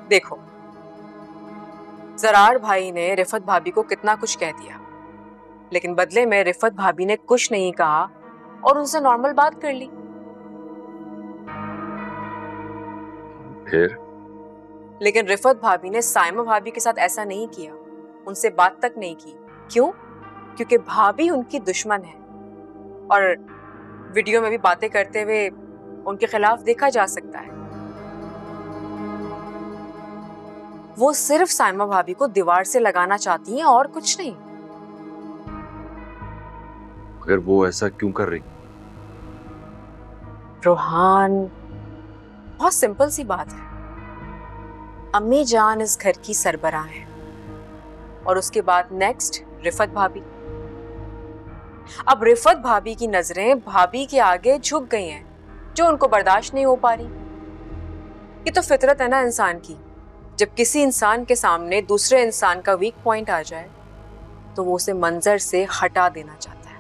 देखो, जरार भाई ने रिफत भाभी को कितना कुछ कह दिया, लेकिन बदले में रिफत भाभी ने कुछ नहीं कहा और उनसे नॉर्मल बात कर ली। फिर? लेकिन रिफत भाभी ने साइमा भाभी के साथ ऐसा नहीं किया, उनसे बात तक नहीं की। क्यों? क्योंकि भाभी उनकी दुश्मन है और वीडियो में भी बातें करते हुए उनके खिलाफ देखा जा सकता है। वो सिर्फ साइमा भाभी को दीवार से लगाना चाहती हैं और कुछ नहीं। अगर वो ऐसा क्यों कर रही? रोहान, बहुत सिंपल सी बात है। अम्मी जान इस घर की सरबराह है और उसके बाद नेक्स्ट रिफत भाभी। अब रिफत भाभी की नजरें भाभी के आगे झुक गई हैं, जो उनको बर्दाश्त नहीं हो पा रही। ये तो फितरत है ना इंसान की, जब किसी इंसान के सामने दूसरे इंसान का वीक पॉइंट आ जाए तो वो उसे मंजर से हटा देना चाहता है।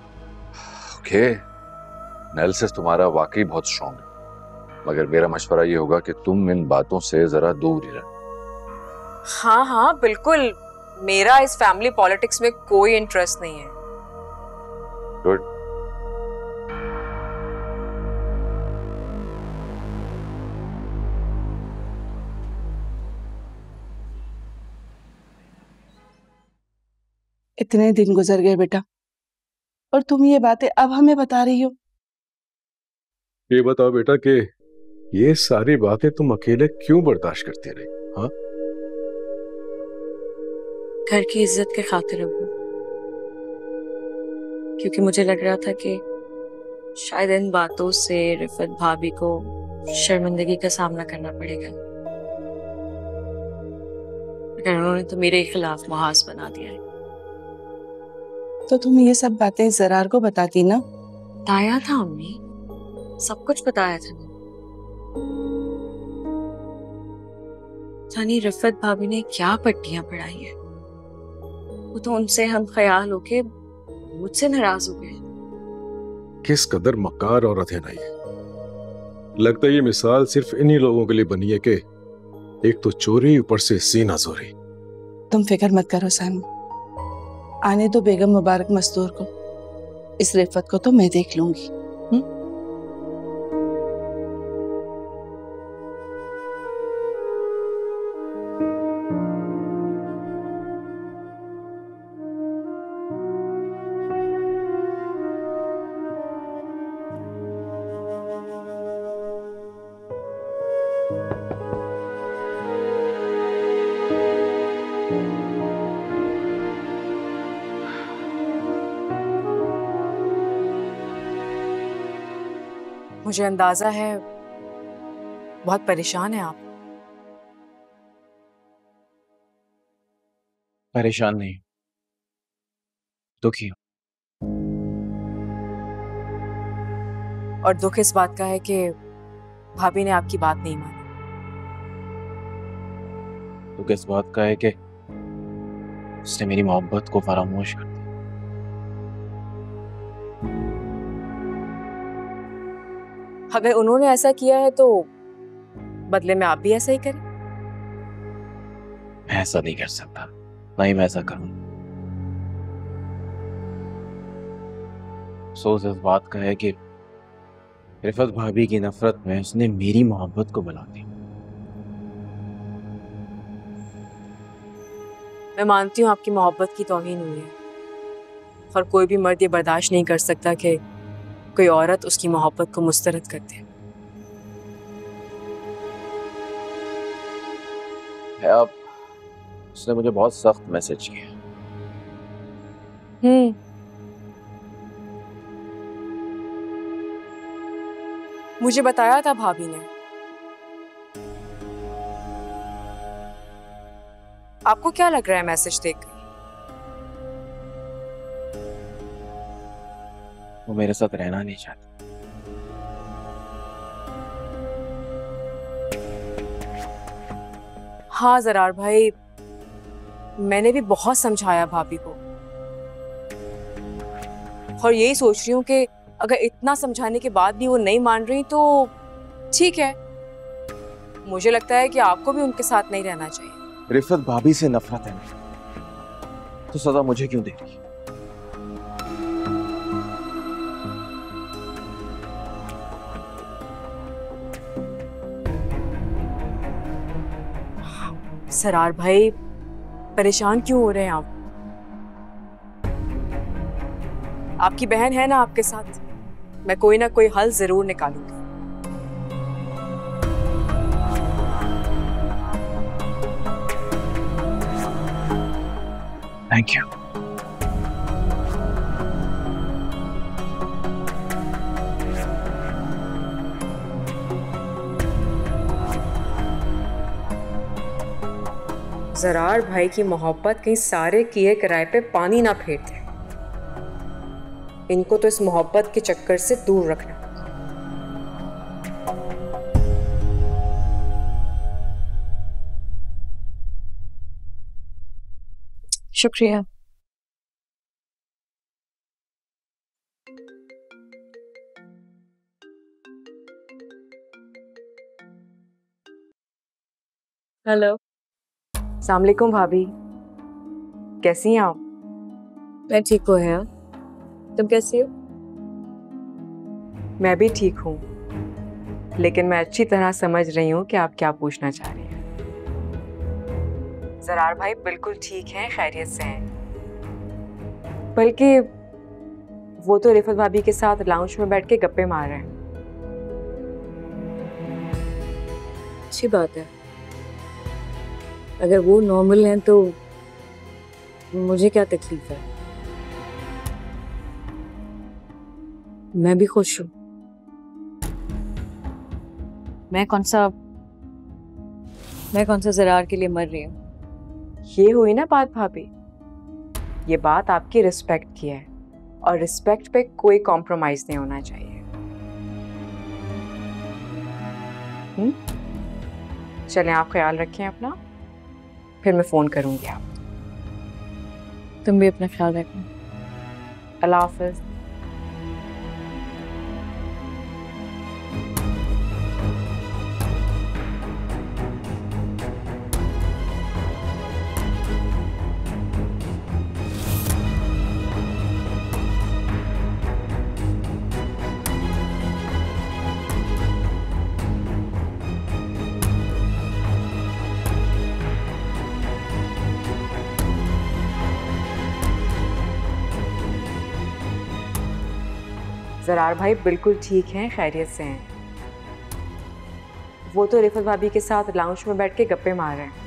ओके, एनालिसिस तुम्हारा वाकई बहुत स्ट्रॉन्ग है, मगर मेरा मशवरा ये होगा कि तुम इन बातों से जरा दूर ही रहो। हाँ हाँ बिल्कुल, मेरा इस फैमिली पॉलिटिक्स में कोई इंटरेस्ट नहीं है। गुड। इतने दिन गुजर गए बेटा, और तुम ये बातें अब हमें बता रही हो। ये बताओ बेटा कि ये सारी बातें तुम अकेले क्यों बर्दाश्त करती रही? हाँ, घर की इज्जत के खातिर अबू, क्योंकि मुझे लग रहा था कि शायद इन बातों से रिफत भाभी को शर्मिंदगी का सामना करना पड़ेगा, मगर उन्होंने तो मेरे खिलाफ मुहास बना दिया है। तो तुम ये सब बातें जरार को बताती ना। बताया था अम्मी, सब कुछ बताया था। जानी रिफत भाभी ने क्या पट्टियां पढ़ाई है। वो तो उनसे हम ख्याल होके मुझसे नाराज हो गए। किस कदर मक्कार औरत है ना ये। लगता है ये मिसाल सिर्फ इन्हीं लोगों के लिए बनी है कि एक तो चोरी, ऊपर से सीना जोरी। तुम फिक्र मत करो सानू, आने दो बेगम मुबारक मस्तूर को। इस रिफत को तो मैं देख लूंगी। मुझे अंदाजा है बहुत परेशान है आप। परेशान नहीं, दुखी हूं। और दुख इस बात का है कि भाभी ने आपकी बात नहीं मानी। दुख इस बात का है कि उसने मेरी मोहब्बत को फरामोश कर दिया। अगर उन्होंने ऐसा किया है तो बदले में आप भी ऐसा ही करें। मैं ऐसा नहीं कर सकता, नहीं मैं ऐसा करूं। अफसोस इस बात का है कि रिफत भाभी की नफरत में उसने मेरी मोहब्बत को बुला दी। मैं मानती हूँ आपकी मोहब्बत की तौहीन हुई है, और कोई भी मर्द ये बर्दाश्त नहीं कर सकता कि कोई औरत उसकी मोहब्बत को मुस्तरद कर दे। अब उसने मुझे बहुत सख्त मैसेज किया। मुझे बताया था भाभी ने। आपको क्या लग रहा है मैसेज देखकर? वो मेरे साथ रहना नहीं चाहती। हाँ जरार भाई, मैंने भी बहुत समझाया भाभी को, और यही सोच रही हूँ कि अगर इतना समझाने के बाद भी वो नहीं मान रही तो ठीक है, मुझे लगता है कि आपको भी उनके साथ नहीं रहना चाहिए। रिफत भाभी से नफरत है तो सजा मुझे क्यों दे रही है? सरार भाई, परेशान क्यों हो रहे हैं आप? आपकी बहन है ना आपके साथ, मैं कोई ना कोई हल जरूर निकालूंगी। Thank you. जरार भाई की मोहब्बत कहीं सारे किए किराए पे पानी ना फेर दे। इनको तो इस मोहब्बत के चक्कर से दूर रखना। शुक्रिया। हेलो, अस्सलाम वालेकुम भाभी, कैसी हैं आप? मैं ठीक हूँ है, तुम कैसी हो? मैं भी ठीक हूँ, लेकिन मैं अच्छी तरह समझ रही हूँ कि आप क्या पूछना चाह रही हैं। जरार भाई बिल्कुल ठीक हैं, खैरियत से हैं। बल्कि वो तो रिफत भाभी के साथ लाउंज में बैठ के गप्पे मार रहे हैं। अच्छी बात है, अगर वो नॉर्मल हैं तो मुझे क्या तकलीफ है? मैं भी खुश हूँ। मैं कौन सा जरार के लिए मर रही हूँ? ये हुई ना बात भाभी, ये बात आपकी रिस्पेक्ट की है, और रिस्पेक्ट पे कोई कॉम्प्रोमाइज नहीं होना चाहिए। चलें, आप ख्याल रखें अपना, फिर मैं फोन करूंगी आप। तुम भी अपना ख्याल रखना। अल्लाह हाफिज। जरार भाई बिल्कुल ठीक हैं, खैरियत से हैं। वो तो रिफत भाभी के साथ लाउंज में बैठ के गप्पे मार रहे हैं।